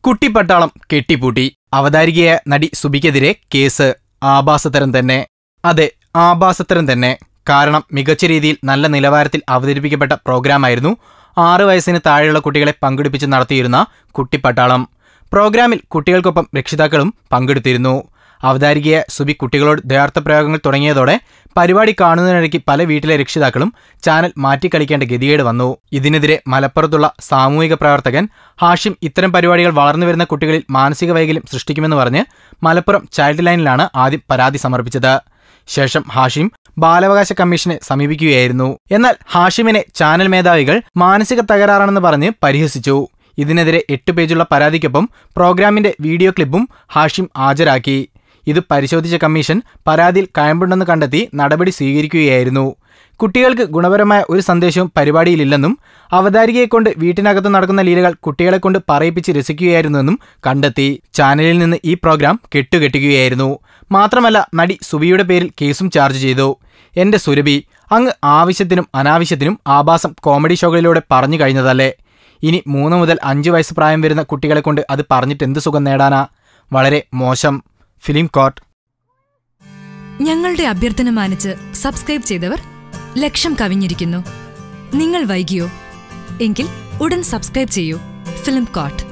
കുട്ടിപ്പട്ടാളം കെട്ടിപ്പൂട്ടി. അവതാരികയായ നടി സുബിക്കെതിരെ കേസ്. ആഭാസത്തരം തന്നെ. അതെ, ആഭാസത്തരം തന്നെ. കാരണം മികച്ച രീതിയിൽ നല്ല നിലവാരത്തിൽ അവതരിപ്പിക്കപ്പെട്ട പ്രോഗ്രാമായിരുന്നു 6 വയസ്സിന് താഴെയുള്ള കുട്ടികളെ പങ്കെടുപ്പിച്ച് നടത്തിയിരുന്ന കുട്ടിപ്പട്ടാളം. പ്രോഗ്രാമിൽ കുട്ടികൾക്കൊപ്പം രക്ഷിതാക്കളും പങ്കെടുത്തിരുന്നു. അവതാരികയായ സുബി കുട്ടികളോട് ദ്വയാർത്ഥപ്രയോഗങ്ങൾ തുടങ്ങിയതോടെ പരിപാടി കാണുന്നതിനിടയ്ക്ക് പല വീട്ടിലെ രക്ഷിതാക്കളും ചാനൽ മാറ്റിക്കളിക്കേണ്ട ഗതികേട് വന്നു. ഇതിനെതിരെ മലപ്പുറത്തുള്ള സാമൂഹിക പ്രവർത്തകൻ ഹാഷിം ഇത്തരം പരിപാടികൾ വളർന്നുവരുന്ന കുട്ടികളിൽ മാനസിക വൈകല്യം സൃഷ്ടിക്കുമെന്ന് പറഞ്ഞ് മലപ്പുറം ചൈൽഡ് ലൈനിലാണ് ആദ്യം പരാതി സമർപ്പിച്ചത്. ശേഷം ഹാഷിം ബാലാവകാശ കമ്മീഷനെ സമീപിക്കുകയായിരുന്നു. എന്നാൽ ഹാഷിമിനെ ചാനൽ മേധാവികൾ മാനസിക തകരാറാണെന്ന് പറഞ്ഞ് പരിഹസിച്ചു. ഇതിനെതിരെ 8 പേജുള്ള പരാതിക്കൊപ്പം പ്രോഗ്രാമിന്റെ വീഡിയോ ക്ലിപ്പും ഹാഷിം ഹാജരാക്കി. ഇത് പരിശോധിച്ച കമ്മീഷൻ പരാതിയിൽ കഴമ്പുണ്ടെന്ന് കണ്ടെത്തി നടപടി സ്വീകരിക്കുകയായിരുന്നു. കുട്ടികൾക്ക് ഗുണപരമായ ഒരു സന്ദേശവും പരിപാടിയിലില്ലെന്നും അവതാരികയെക്കൊണ്ട് വീട്ടിനകത്ത് നടക്കുന്ന ലീലകൾ കുട്ടികളെക്കൊണ്ട് പറയിപ്പിച്ച് രസിക്കുകയായിരുന്നുവെന്നും കണ്ടെത്തി. ചാനലിൽ നിന്ന് ഈ പ്രോഗ്രാം കെട്ടുകെട്ടുകയായിരുന്നു. മാത്രമല്ല, നടി സുബിയുടെ പേരിൽ കേസും ചാർജ് ചെയ്തു. എന്റെ സുരഭി, അങ്ങ് ആവശ്യത്തിനും അനാവശ്യത്തിനും ആഭാസം കോമഡി ഷോകളിലൂടെ പറഞ്ഞു കഴിഞ്ഞതല്ലേ? ഇനി 3 മുതൽ 5 വയസ്സ് പ്രായം വരുന്ന കുട്ടികളെ കൊണ്ട് അത് പറഞ്ഞിട്ട് എന്ത് സുഖം നേടാനാ? വളരെ മോശം. Film court. ഞങ്ങളുടെ അഭ്യർത്ഥന മാനിച്ച് സബ്സ്ക്രൈബ് ചെയ്തവർ 1,00,000 കവിഞ്ഞിരിക്കുന്നു. നിങ്ങൾ വൈകിയോ? എങ്കിൽ ഉടൻ സബ്സ്ക്രൈബ് ചെയ്യൂ. Film court.